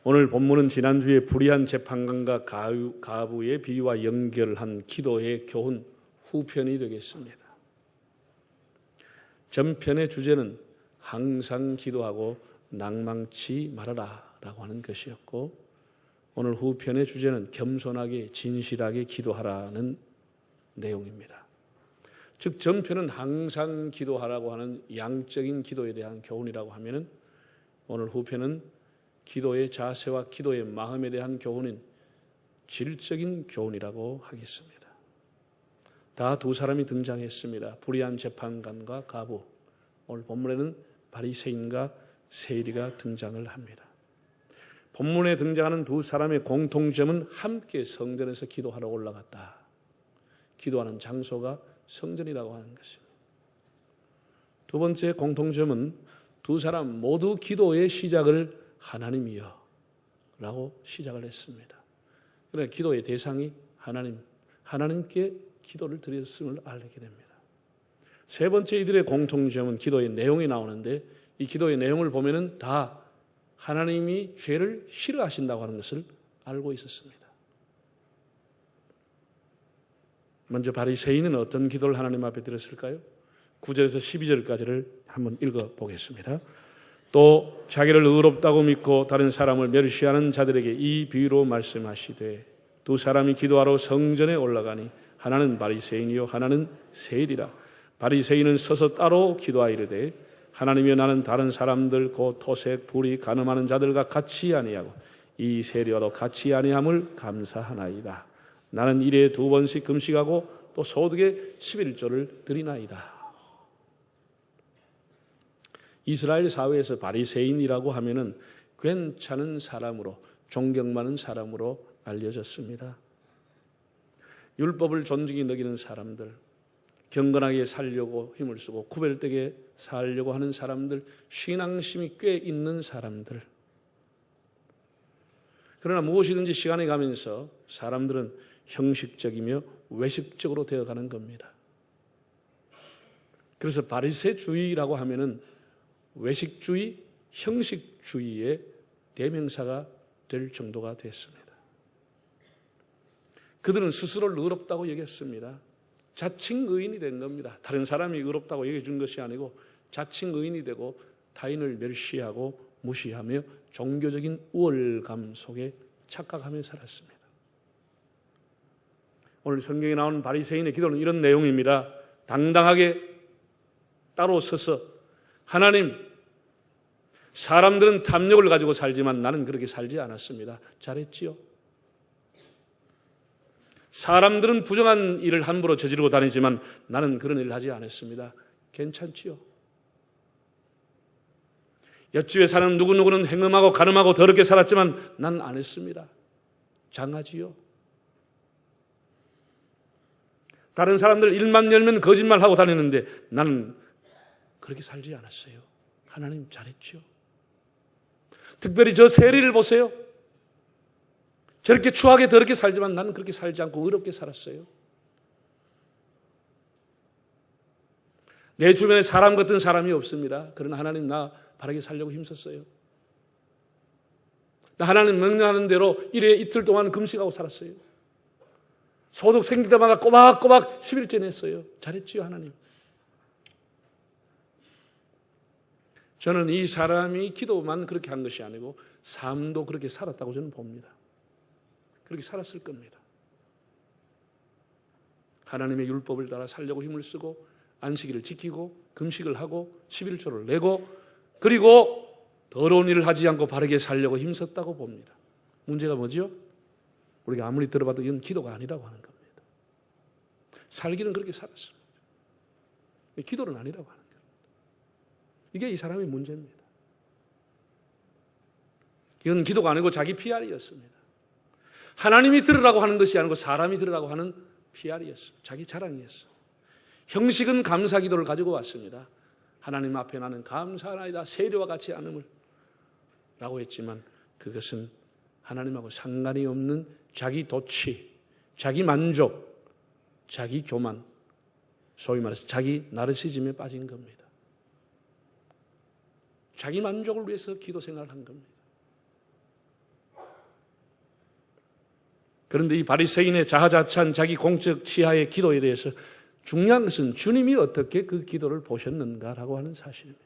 오늘 본문은 지난주에 불의한 재판관과 가부의 비유와 연결한 기도의 교훈 후편이 되겠습니다. 전편의 주제는 항상 기도하고 낭망치 말아라 라고 하는 것이었고, 오늘 후편의 주제는 겸손하게 진실하게 기도하라는 내용입니다. 즉 전편은 항상 기도하라고 하는 양적인 기도에 대한 교훈이라고 하면은, 오늘 후편은 기도의 자세와 기도의 마음에 대한 교훈인 질적인 교훈이라고 하겠습니다. 다 두 사람이 등장했습니다. 불의한 재판관과 가부, 오늘 본문에는 바리새인과 세리가 등장을 합니다. 본문에 등장하는 두 사람의 공통점은 함께 성전에서 기도하러 올라갔다. 기도하는 장소가 성전이라고 하는 것입니다. 두 번째 공통점은 두 사람 모두 기도의 시작을 하나님이여 라고 시작을 했습니다. 그러나 기도의 대상이 하나님께 기도를 드렸음을 알게 됩니다. 세 번째 이들의 공통점은 기도의 내용이 나오는데, 이 기도의 내용을 보면은 다 하나님이 죄를 싫어하신다고 하는 것을 알고 있었습니다. 먼저 바리새인은 어떤 기도를 하나님 앞에 드렸을까요? 9절에서 12절까지를 한번 읽어보겠습니다. 또 자기를 의롭다고 믿고 다른 사람을 멸시하는 자들에게 이 비유로 말씀하시되, 두 사람이 기도하러 성전에 올라가니 하나는 바리새인이요 하나는 세리라. 바리새인은 서서 따로 기도하이르되, 하나님이여 나는 다른 사람들 곧 토색 불의 간음하는 자들과 같이 아니하고 이 세리와도 같이 아니함을 감사하나이다. 나는 일에 2번씩 금식하고 또 소득의 11조를 드리나이다. 이스라엘 사회에서 바리새인이라고 하면은 괜찮은 사람으로, 존경받는 사람으로 알려졌습니다. 율법을 존중히 여기는 사람들, 경건하게 살려고 힘을 쓰고 구별되게 살려고 하는 사람들, 신앙심이 꽤 있는 사람들. 그러나 무엇이든지 시간이 가면서 사람들은 형식적이며 외식적으로 되어가는 겁니다. 그래서 바리새주의라고 하면은 외식주의, 형식주의의 대명사가 될 정도가 됐습니다. 그들은 스스로를 의롭다고 여겼습니다. 자칭 의인이 된 겁니다. 다른 사람이 의롭다고 여겨준 것이 아니고 자칭 의인이 되고 타인을 멸시하고 무시하며 종교적인 우월감 속에 착각하며 살았습니다. 오늘 성경에 나오는 바리새인의 기도는 이런 내용입니다. 당당하게 따로 서서, 하나님, 사람들은 탐욕을 가지고 살지만 나는 그렇게 살지 않았습니다. 잘했지요? 사람들은 부정한 일을 함부로 저지르고 다니지만 나는 그런 일을 하지 않았습니다. 괜찮지요? 옆집에 사는 누구누구는 행음하고 간음하고 더럽게 살았지만 난 안 했습니다. 장하지요? 다른 사람들 일만 열면 거짓말하고 다니는데 나는 그렇게 살지 않았어요. 하나님 잘했죠? 특별히 저 세리를 보세요. 저렇게 추하게 더럽게 살지만 나는 그렇게 살지 않고 의롭게 살았어요. 내 주변에 사람 같은 사람이 없습니다. 그러나 하나님 나 바르게 살려고 힘썼어요. 나 하나님 명령하는 대로 일에 이틀 동안 금식하고 살았어요. 소득 생길 때마다 꼬박꼬박 11째 냈어요. 잘했지요 하나님? 저는 이 사람이 기도만 그렇게 한 것이 아니고 삶도 그렇게 살았다고 저는 봅니다. 그렇게 살았을 겁니다. 하나님의 율법을 따라 살려고 힘을 쓰고 안식일을 지키고 금식을 하고 11조를 내고, 그리고 더러운 일을 하지 않고 바르게 살려고 힘썼다고 봅니다. 문제가 뭐죠? 우리가 아무리 들어봐도 이건 기도가 아니라고 하는 겁니다. 살기는 그렇게 살았습니다. 기도는 아니라고 하는 겁니다. 이게 이 사람의 문제입니다. 이건 기도가 아니고 자기 PR이었습니다. 하나님이 들으라고 하는 것이 아니고 사람이 들으라고 하는 PR이었어요. 자기 자랑이었어요. 형식은 감사 기도를 가지고 왔습니다. 하나님 앞에 나는 감사하나이다. 세리와 같이 않음을 라고 했지만 그것은 하나님하고 상관이 없는 자기 도취, 자기 만족, 자기 교만, 소위 말해서 자기 나르시즘에 빠진 겁니다. 자기 만족을 위해서 기도 생활을 한 겁니다. 그런데 이 바리새인의 자화자찬 자기 공적 치하의 기도에 대해서 중요한 것은 주님이 어떻게 그 기도를 보셨는가라고 하는 사실입니다.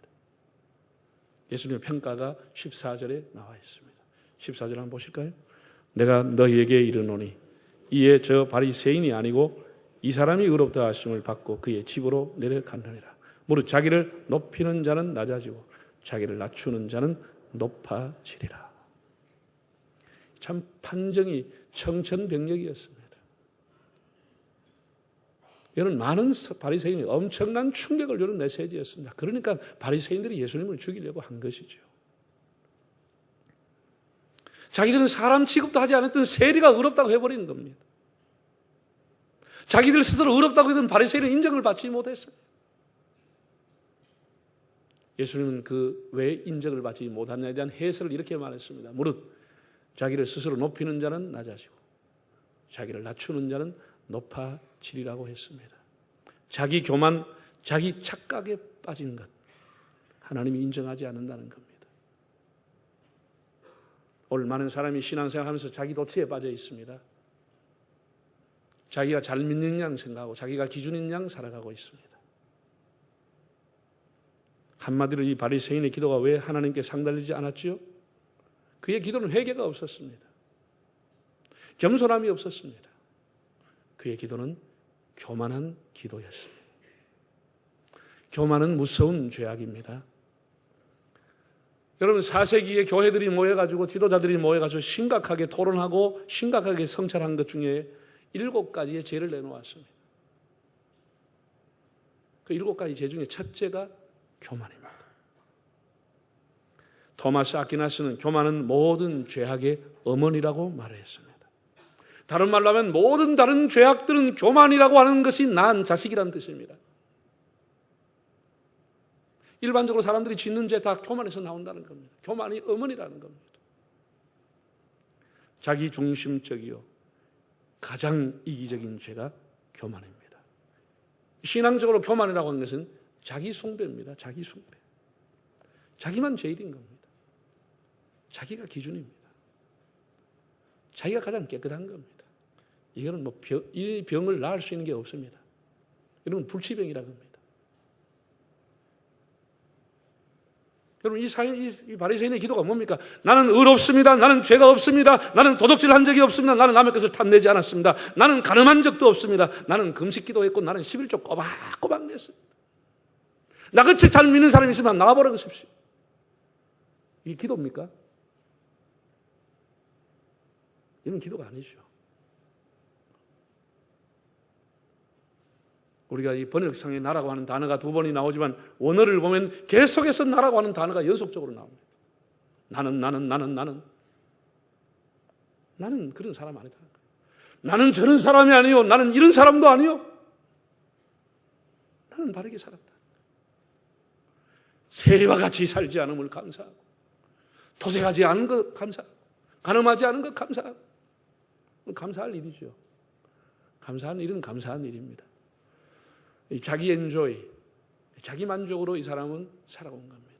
예수님의 평가가 14절에 나와 있습니다. 14절 한번 보실까요? 내가 너희에게 이르노니 이에 저 바리새인이 아니고 이 사람이 의롭다 하심을 받고 그의 집으로 내려갔느니라. 무릇 자기를 높이는 자는 낮아지고 자기를 낮추는 자는 높아지리라. 참 판정이 청천벽력이었습니다. 이런 많은 바리새인이 엄청난 충격을 주는 메시지였습니다. 그러니까 바리새인들이 예수님을 죽이려고 한 것이죠. 자기들은 사람 취급도 하지 않았던 세리가 의롭다고 해버리는 겁니다. 자기들 스스로 의롭다고 했던 바리새인은 인정을 받지 못했어요. 예수님은 그 왜 인정을 받지 못하느냐에 대한 해설을 이렇게 말했습니다. 무릇 자기를 스스로 높이는 자는 낮아지고 자기를 낮추는 자는 높아지리라고 했습니다. 자기 교만, 자기 착각에 빠진 것, 하나님이 인정하지 않는다는 겁니다. 오늘 많은 사람이 신앙생활하면서 자기 도취에 빠져 있습니다. 자기가 잘 믿는 양 생각하고 자기가 기준인 양 살아가고 있습니다. 한마디로 이 바리새인의 기도가 왜 하나님께 상달리지 않았지요? 그의 기도는 회개가 없었습니다. 겸손함이 없었습니다. 그의 기도는 교만한 기도였습니다. 교만은 무서운 죄악입니다. 여러분 4세기에 교회들이 모여가지고 지도자들이 모여가지고 심각하게 토론하고 심각하게 성찰한 것 중에 7가지의 죄를 내놓았습니다. 그 7가지 죄 중에 첫째가 교만입니다. 토마스 아퀴나스는 교만은 모든 죄악의 어머니라고 말했습니다. 다른 말로 하면 모든 다른 죄악들은 교만이라고 하는 것이 낳은 자식이라는 뜻입니다. 일반적으로 사람들이 짓는 죄 다 교만에서 나온다는 겁니다. 교만이 어머니라는 겁니다. 자기중심적이요 가장 이기적인 죄가 교만입니다. 신앙적으로 교만이라고 하는 것은 자기 숭배입니다. 자기 숭배. 자기만 제일인 겁니다. 자기가 기준입니다. 자기가 가장 깨끗한 겁니다. 이거는 이 병을 나을 수 있는 게 없습니다. 이런 불치병이라고 합니다. 여러분 이 바리새인의 기도가 뭡니까? 나는 의롭습니다. 나는 죄가 없습니다. 나는 도둑질 한 적이 없습니다. 나는 남의 것을 탐내지 않았습니다. 나는 가늠한 적도 없습니다. 나는 금식 기도했고 나는 11조 꼬박꼬박 냈습니다. 나같이 잘 믿는 사람이 있으면 나와보라 그십시오. 이게 기도입니까? 이런 기도가 아니죠. 우리가 이 번역상에 나라고 하는 단어가 2번이 나오지만 원어를 보면 계속해서 나라고 하는 단어가 연속적으로 나옵니다. 나는 그런 사람 아니다. 나는 저런 사람이 아니요. 나는 이런 사람도 아니요. 나는 바르게 살았다. 세리와 같이 살지 않음을 감사하고 도색하지 않은 것 감사하고 가늠하지 않은 것 감사하고 감사할 일이죠. 감사한 일은 감사한 일입니다. 자기 엔조이, 자기 만족으로 이 사람은 살아온 겁니다.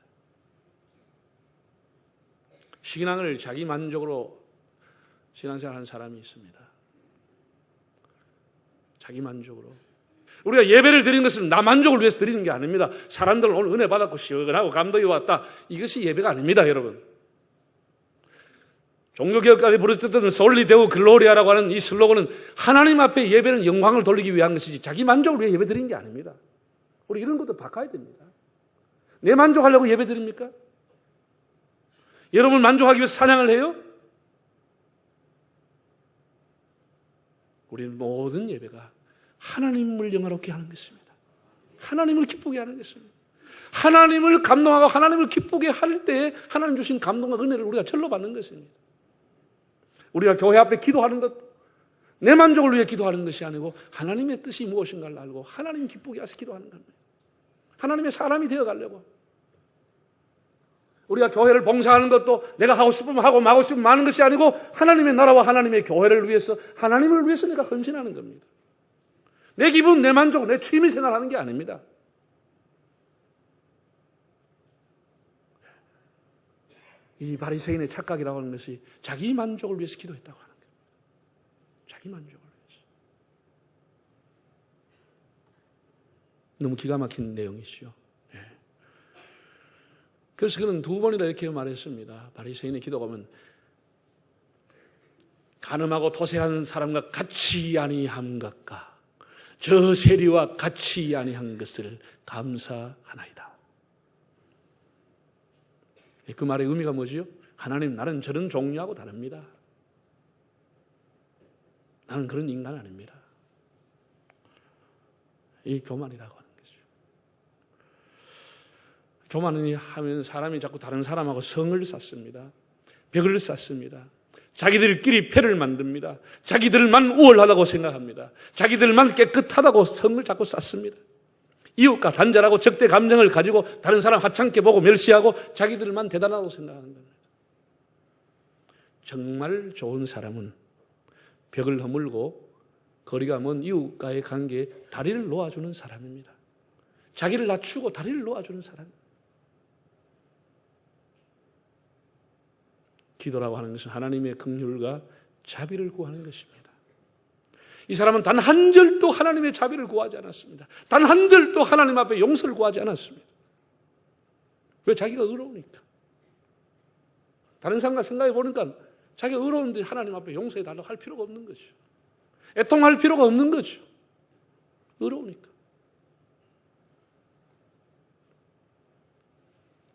신앙을 자기 만족으로 신앙생활하는 사람이 있습니다. 자기 만족으로. 우리가 예배를 드리는 것은 나 만족을 위해서 드리는 게 아닙니다. 사람들은 오늘 은혜 받았고 시원하고 감동이 왔다. 이것이 예배가 아닙니다, 여러분. 종교개혁까지 부르짖던 솔리 데오 글로리아라고 하는 이 슬로건은 하나님 앞에 예배는 영광을 돌리기 위한 것이지 자기 만족을 위해 예배 드리는 게 아닙니다. 우리 이런 것도 바꿔야 됩니다. 내 만족하려고 예배 드립니까? 여러분 만족하기 위해서 찬양을 해요? 우리는 모든 예배가 하나님을 영화롭게 하는 것입니다. 하나님을 기쁘게 하는 것입니다. 하나님을 감동하고 하나님을 기쁘게 할 때 하나님 주신 감동과 은혜를 우리가 절로 받는 것입니다. 우리가 교회 앞에 기도하는 것, 내 만족을 위해 기도하는 것이 아니고 하나님의 뜻이 무엇인가를 알고 하나님 기쁘게 해서 기도하는 겁니다. 하나님의 사람이 되어가려고. 우리가 교회를 봉사하는 것도 내가 하고 싶으면 하고 마고 싶으면 마는 것이 아니고 하나님의 나라와 하나님의 교회를 위해서 하나님을 위해서 내가 헌신하는 겁니다. 내 기분, 내 만족, 내 취미생활 하는 게 아닙니다. 이 바리새인의 착각이라고 하는 것이 자기 만족을 위해서 기도했다고 하는 거예요. 자기 만족을 위해서. 너무 기가 막힌 내용이죠. 그래서 그는 두 번이나 이렇게 말했습니다. 바리새인의 기도가 오면 간음하고 토세한 사람과 같이 아니함 같까 저 세리와 같이 아니한 것을 감사하나이다. 그 말의 의미가 뭐지요? 하나님, 나는 저런 종류하고 다릅니다. 나는 그런 인간 아닙니다. 이 교만이라고 하는 거죠. 교만이 하면 사람이 자꾸 다른 사람하고 성을 쌓습니다. 벽을 쌓습니다. 자기들끼리 패를 만듭니다. 자기들만 우월하다고 생각합니다. 자기들만 깨끗하다고 성을 자꾸 쌓습니다. 이웃과 단절하고 적대 감정을 가지고 다른 사람 하찮게 보고 멸시하고 자기들만 대단하다고 생각하는 겁니다. 정말 좋은 사람은 벽을 허물고 거리가 먼 이웃과의 관계에 다리를 놓아주는 사람입니다. 자기를 낮추고 다리를 놓아주는 사람. 기도라고 하는 것은 하나님의 긍휼과 자비를 구하는 것입니다. 이 사람은 단 한 절도 하나님의 자비를 구하지 않았습니다. 단 한 절도 하나님 앞에 용서를 구하지 않았습니다. 왜? 자기가 의로우니까. 다른 사람과 생각해 보니까 자기가 의로운데 하나님 앞에 용서해 달라고 할 필요가 없는 거죠. 애통할 필요가 없는 거죠. 의로우니까.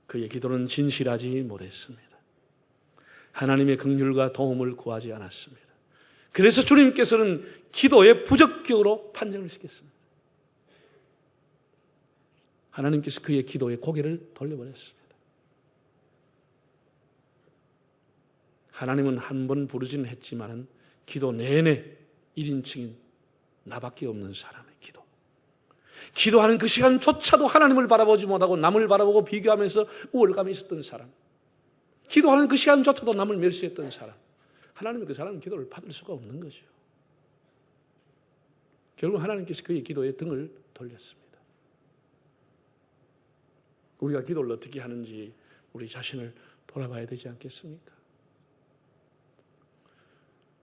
그의 기도는 진실하지 못했습니다. 하나님의 긍휼과 도움을 구하지 않았습니다. 그래서 주님께서는 기도의 부적격으로 판정을 시켰습니다. 하나님께서 그의 기도에 고개를 돌려버렸습니다. 하나님은 한 번 부르지는 했지만 기도 내내 1인칭인 나밖에 없는 사람의 기도. 기도하는 그 시간조차도 하나님을 바라보지 못하고 남을 바라보고 비교하면서 우월감이 있었던 사람. 기도하는 그 시간조차도 남을 멸시했던 사람. 하나님은 그 사람은 기도를 받을 수가 없는 거죠. 결국 하나님께서 그의 기도에 등을 돌렸습니다. 우리가 기도를 어떻게 하는지 우리 자신을 돌아봐야 되지 않겠습니까?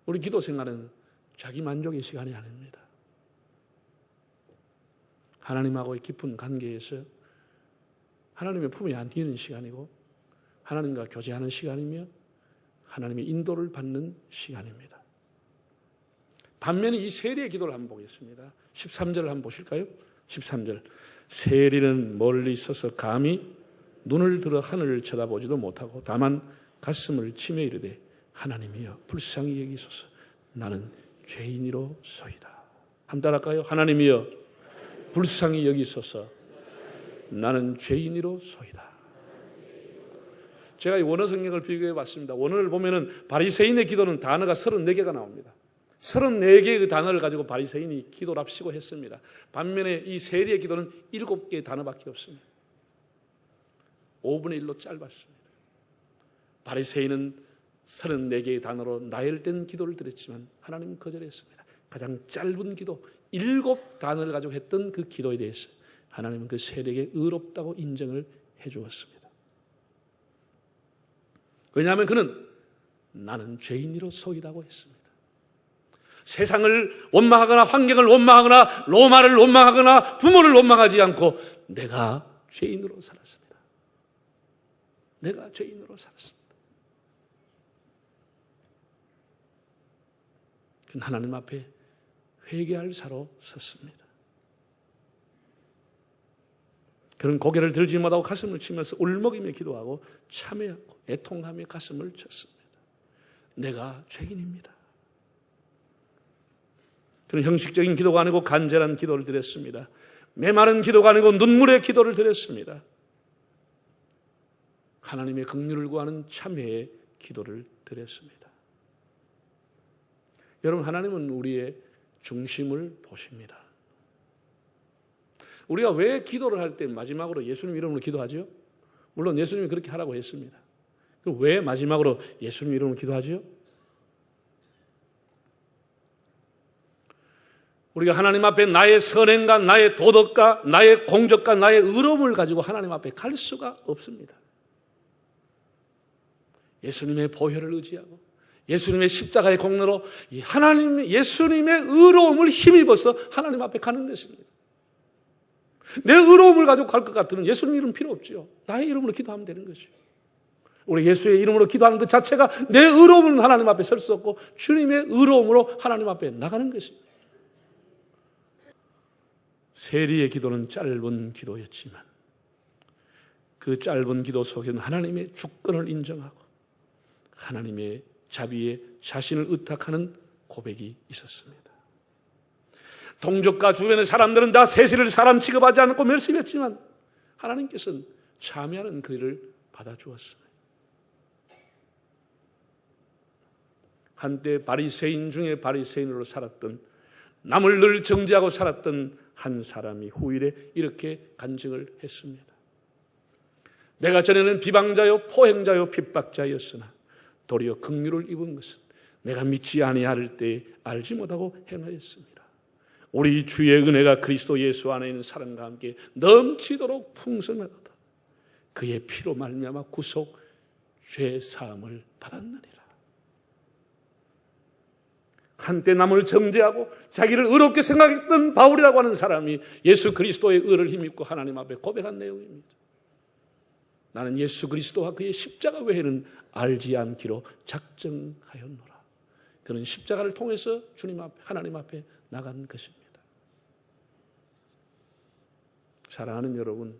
우리 기도 생활은 자기 만족의 시간이 아닙니다. 하나님하고의 깊은 관계에서 하나님의 품에 안기는 시간이고 하나님과 교제하는 시간이며 하나님의 인도를 받는 시간입니다. 반면에 이 세리의 기도를 한번 보겠습니다. 13절을 한번 보실까요? 13절. 세리는 멀리 있어서 감히 눈을 들어 하늘을 쳐다보지도 못하고 다만 가슴을 치며 이르되 하나님이여 불쌍히 여기소서 나는 죄인이로소이다. 한번 따라할까요? 하나님이여 불쌍히 여기소서 나는 죄인이로소이다. 제가 이 원어 성경을 비교해 봤습니다. 원어를 보면은 바리새인의 기도는 단어가 34개가 나옵니다. 34개의 그 단어를 가지고 바리새인이 기도랍시고 했습니다. 반면에 이 세리의 기도는 7개의 단어밖에 없습니다. 5분의 1로 짧았습니다. 바리새인은 34개의 단어로 나열된 기도를 드렸지만 하나님은 거절했습니다. 가장 짧은 기도 7단어를 가지고 했던 그 기도에 대해서 하나님은 그 세리에게 의롭다고 인정을 해 주었습니다. 왜냐하면 그는 나는 죄인이로소이다고 했습니다. 세상을 원망하거나 환경을 원망하거나 로마를 원망하거나 부모를 원망하지 않고 내가 죄인으로 살았습니다. 내가 죄인으로 살았습니다. 그는 하나님 앞에 회개할 사로 섰습니다. 그는 고개를 들지 못하고 가슴을 치면서 울먹이며 기도하고 참회하고 애통하며 가슴을 쳤습니다. 내가 죄인입니다. 그는 형식적인 기도가 아니고 간절한 기도를 드렸습니다. 메마른 기도가 아니고 눈물의 기도를 드렸습니다. 하나님의 긍휼을 구하는 참회의 기도를 드렸습니다. 여러분, 하나님은 우리의 중심을 보십니다. 우리가 왜 기도를 할 때 마지막으로 예수님 이름으로 기도하죠? 물론 예수님이 그렇게 하라고 했습니다. 그럼 왜 마지막으로 예수님 이름으로 기도하죠? 우리가 하나님 앞에 나의 선행과 나의 도덕과 나의 공적과 나의 의로움을 가지고 하나님 앞에 갈 수가 없습니다. 예수님의 보혈을 의지하고 예수님의 십자가의 공로로 예수님의 의로움을 힘입어서 하나님 앞에 가는 것입니다. 내 의로움을 가지고 갈 것 같으면 예수님 이름 필요 없지요. 나의 이름으로 기도하면 되는 것이요. 우리 예수의 이름으로 기도하는 것 자체가 내 의로움은 하나님 앞에 설 수 없고 주님의 의로움으로 하나님 앞에 나가는 것입니다. 세리의 기도는 짧은 기도였지만 그 짧은 기도 속에는 하나님의 주권을 인정하고 하나님의 자비에 자신을 의탁하는 고백이 있었습니다. 동족과 주변의 사람들은 다 세리를 사람 취급하지 않고 멸시했지만 하나님께서는 참여하는 그를 받아주었습니다. 한때 바리새인 중에 바리새인으로 살았던, 남을 늘 정죄하고 살았던 한 사람이 후일에 이렇게 간증을 했습니다. 내가 전에는 비방자요 포행자요 핍박자였으나 도리어 긍휼을 입은 것은 내가 믿지 아니할 때에 알지 못하고 행하였습니다. 우리 주의 은혜가 그리스도 예수 안에 있는 사랑과 함께 넘치도록 풍성하다. 그의 피로 말미암아 구속 죄 사함을 받았느니라. 한때 남을 정죄하고 자기를 의롭게 생각했던 바울이라고 하는 사람이 예수 그리스도의 의를 힘입고 하나님 앞에 고백한 내용입니다. 나는 예수 그리스도와 그의 십자가 외에는 알지 않기로 작정하였노라. 그는 십자가를 통해서 주님 앞에, 하나님 앞에 나간 것입니다. 사랑하는 여러분,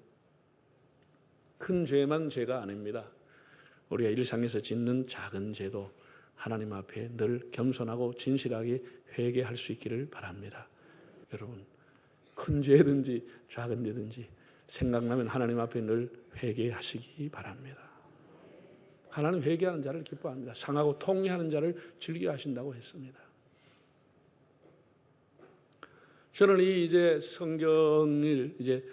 큰 죄만 죄가 아닙니다. 우리가 일상에서 짓는 작은 죄도 하나님 앞에 늘 겸손하고 진실하게 회개할 수 있기를 바랍니다. 여러분, 큰 죄든지 작은 죄든지 생각나면 하나님 앞에 늘 회개하시기 바랍니다. 하나님 회개하는 자를 기뻐합니다. 상하고 통회하는 자를 즐겨하신다고 했습니다. 저는 이제 성경을 이제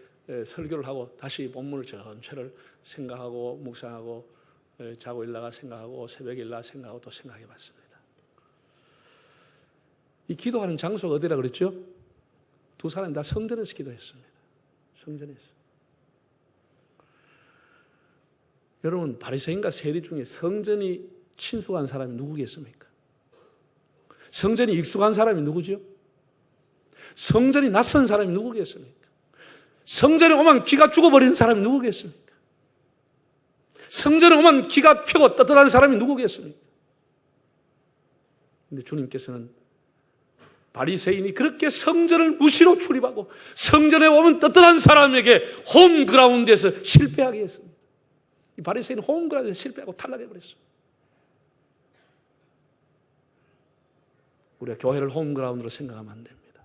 설교를 하고 다시 본문을 전체를 생각하고 묵상하고 자고 일어나가 생각하고 새벽에 일어나가 생각하고 또 생각해 봤습니다. 이 기도하는 장소가 어디라 그랬죠? 두 사람이 다 성전에서 기도했습니다. 성전에서. 여러분, 바리새인과 세리 중에 성전이 친숙한 사람이 누구겠습니까? 성전이 익숙한 사람이 누구죠? 성전이 낯선 사람이 누구겠습니까? 성전에 오면 기가 죽어버리는 사람이 누구겠습니까? 성전에 오면 기가 펴고 떳떳한 사람이 누구겠습니까? 그런데 주님께서는 바리새인이 그렇게 성전을 무시로 출입하고 성전에 오면 떳떳한 사람에게 홈그라운드에서 실패하게 했습니다. 이 바리새인은 홈그라운드에서 실패하고 탈락해버렸어요. 우리가 교회를 홈그라운드로 생각하면 안 됩니다.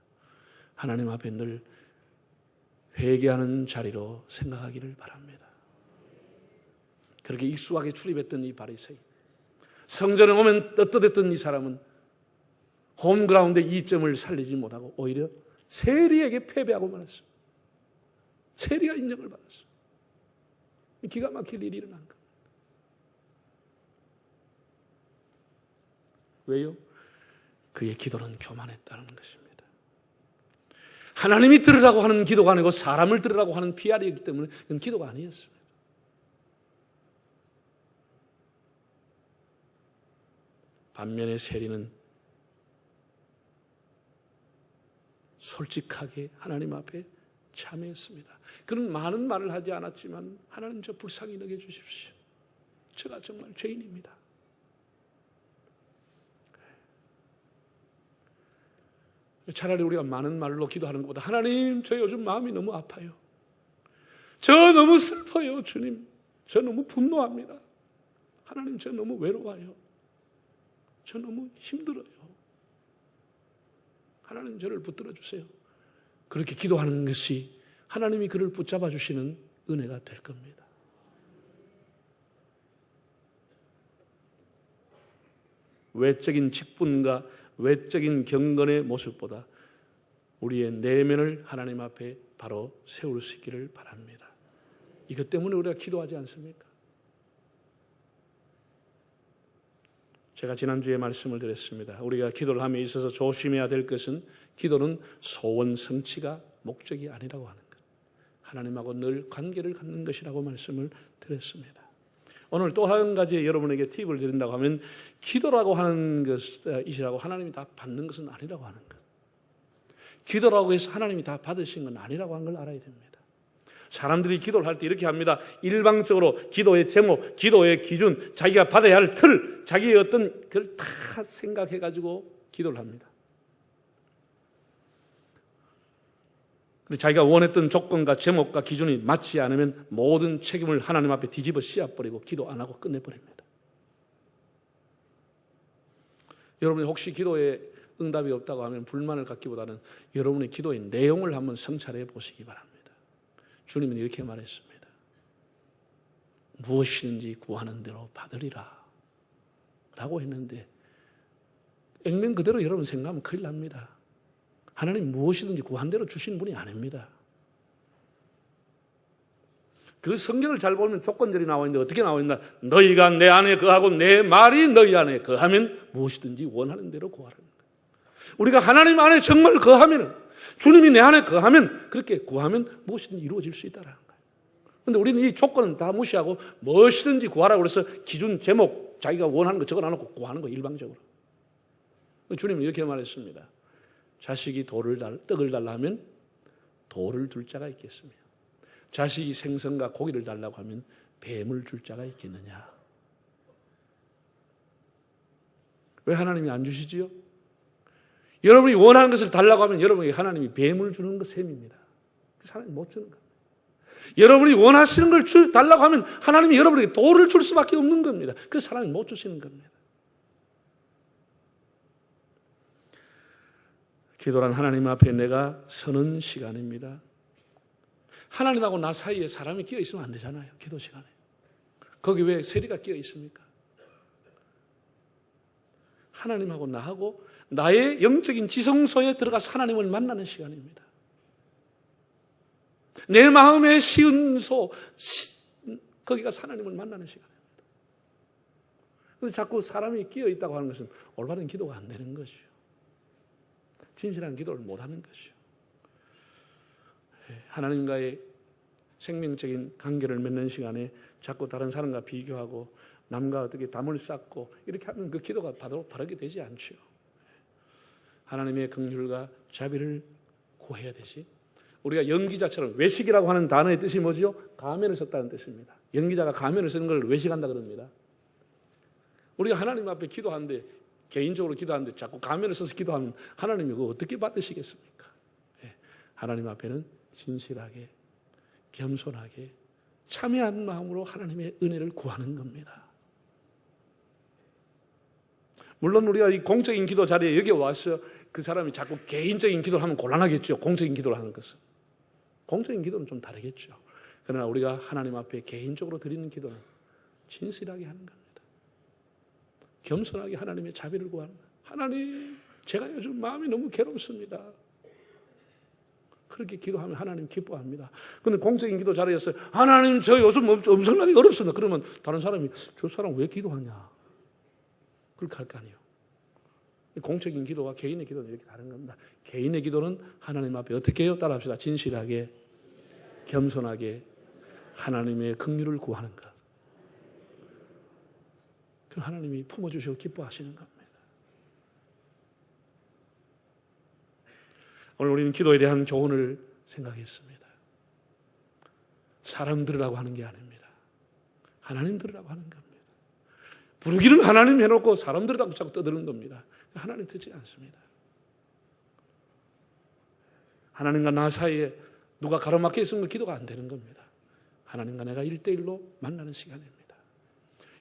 하나님 앞에 늘 회개하는 자리로 생각하기를 바랍니다. 그렇게 익숙하게 출입했던 이 바리새인, 성전에 오면 떳떳했던 이 사람은 홈그라운드의 이점을 살리지 못하고 오히려 세리에게 패배하고 말았어요. 세리가 인정을 받았어요. 기가 막힐 일이 일어난 겁니다. 왜요? 그의 기도는 교만했다는 것입니다. 하나님이 들으라고 하는 기도가 아니고 사람을 들으라고 하는 PR이기 때문에 그건 기도가 아니었습니다. 반면에 세리는 솔직하게 하나님 앞에 참여했습니다. 그는 많은 말을 하지 않았지만 하나님 저 불쌍히 여겨주십시오. 제가 정말 죄인입니다. 차라리 우리가 많은 말로 기도하는 것보다 하나님 저 요즘 마음이 너무 아파요. 저 너무 슬퍼요. 주님 저 너무 분노합니다. 하나님 저 너무 외로워요. 저 너무 힘들어요. 하나님 저를 붙들어 주세요. 그렇게 기도하는 것이 하나님이 그를 붙잡아 주시는 은혜가 될 겁니다. 외적인 직분과 외적인 경건의 모습보다 우리의 내면을 하나님 앞에 바로 세울 수 있기를 바랍니다. 이것 때문에 우리가 기도하지 않습니까? 제가 지난주에 말씀을 드렸습니다. 우리가 기도를 함에 있어서 조심해야 될 것은 기도는 소원 성취가 목적이 아니라고 하는 것. 하나님하고 늘 관계를 갖는 것이라고 말씀을 드렸습니다. 오늘 또 한 가지 여러분에게 팁을 드린다고 하면 기도라고 하는 것이라고 하나님이 다 받는 것은 아니라고 하는 것. 기도라고 해서 하나님이 다 받으신 건 아니라고 하는 걸 알아야 됩니다. 사람들이 기도를 할 때 이렇게 합니다. 일방적으로 기도의 제목, 기도의 기준, 자기가 받아야 할 틀, 자기의 어떤 그걸 다 생각해가지고 기도를 합니다. 자기가 원했던 조건과 제목과 기준이 맞지 않으면 모든 책임을 하나님 앞에 뒤집어 씌워버리고 기도 안 하고 끝내버립니다. 여러분이 혹시 기도에 응답이 없다고 하면 불만을 갖기보다는 여러분의 기도의 내용을 한번 성찰해 보시기 바랍니다. 주님은 이렇게 말했습니다. 무엇이든지 구하는 대로 받으리라 라고 했는데 액면 그대로 여러분 생각하면 큰일 납니다. 하나님 무엇이든지 구한 대로 주신 분이 아닙니다. 그 성경을 잘 보면 조건절이 나와 있는데 어떻게 나와 있나? 너희가 내 안에 거하고 내 말이 너희 안에 거하면 무엇이든지 원하는 대로 구하라는 거예요. 우리가 하나님 안에 정말 거하면, 주님이 내 안에 거하면, 그렇게 구하면 무엇이든지 이루어질 수 있다는 거예요. 그런데 우리는 이 조건은 다 무시하고 무엇이든지 구하라고 그래서 기준, 제목, 자기가 원하는 거 적어놔놓고 구하는 거 일방적으로. 주님은 이렇게 말했습니다. 자식이 떡을 달라 하면 돌을 줄 자가 있겠으며 자식이 생선과 고기를 달라고 하면 뱀을 줄 자가 있겠느냐. 왜 하나님이 안 주시지요? 여러분이 원하는 것을 달라고 하면 여러분에게 하나님이 뱀을 주는 것 셈입니다. 하나님이 못 주는 겁니다. 여러분이 원하시는 걸 달라고 하면 하나님이 여러분에게 돌을 줄 수밖에 없는 겁니다. 그래서 하나님이 못 주시는 겁니다. 기도란 하나님 앞에 내가 서는 시간입니다. 하나님하고 나 사이에 사람이 끼어 있으면 안 되잖아요. 기도 시간에. 거기 왜 세리가 끼어 있습니까? 하나님하고 나하고 나의 영적인 지성소에 들어가서 하나님을 만나는 시간입니다. 내 마음의 시은소, 거기가 하나님을 만나는 시간입니다. 그런데 자꾸 사람이 끼어 있다고 하는 것은 올바른 기도가 안 되는 것이죠. 진실한 기도를 못하는 것이죠. 하나님과의 생명적인 관계를 맺는 시간에 자꾸 다른 사람과 비교하고 남과 어떻게 담을 쌓고 이렇게 하면 그 기도가 바르게 되지 않죠. 하나님의 긍휼과 자비를 구해야 되지. 우리가 연기자처럼, 외식이라고 하는 단어의 뜻이 뭐죠? 가면을 썼다는 뜻입니다. 연기자가 가면을 쓰는 걸 외식한다 그럽니다. 우리가 하나님 앞에 기도하는데, 개인적으로 기도하는데 자꾸 가면을 써서 기도하면 하나님이 그거 어떻게 받으시겠습니까? 하나님 앞에는 진실하게, 겸손하게, 참여한 마음으로 하나님의 은혜를 구하는 겁니다. 물론 우리가 이 공적인 기도 자리에 여기 와서 그 사람이 자꾸 개인적인 기도를 하면 곤란하겠죠. 공적인 기도를 하는 것은. 공적인 기도는 좀 다르겠죠. 그러나 우리가 하나님 앞에 개인적으로 드리는 기도는 진실하게 하는 겁니다. 겸손하게 하나님의 자비를 구하는 거예요. 하나님, 제가 요즘 마음이 너무 괴롭습니다. 그렇게 기도하면 하나님 기뻐합니다. 그런데 공적인 기도 자리에서 하나님, 저 요즘 엄청나게 어렵습니다. 그러면 다른 사람이 저 사람 왜 기도하냐? 그렇게 할 거 아니에요. 공적인 기도와 개인의 기도는 이렇게 다른 겁니다. 개인의 기도는 하나님 앞에 어떻게 해요? 따라합시다. 진실하게, 겸손하게 하나님의 긍휼을 구하는 것. 그 하나님이 품어주시고 기뻐하시는 겁니다. 오늘 우리는 기도에 대한 교훈을 생각했습니다. 사람 들으라고 하는 게 아닙니다. 하나님 들으라고 하는 겁니다. 부르기는 하나님 해놓고 사람 들으라고 자꾸 떠드는 겁니다. 하나님 듣지 않습니다. 하나님과 나 사이에 누가 가로막혀 있으면 기도가 안 되는 겁니다. 하나님과 내가 1대1로 만나는 시간입니다.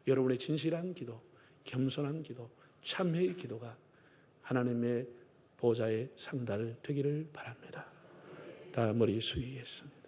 여러분의 진실한 기도, 겸손한 기도, 참회의 기도가 하나님의 보좌의 상달 되기를 바랍니다. 다 머리 숙이겠습니다.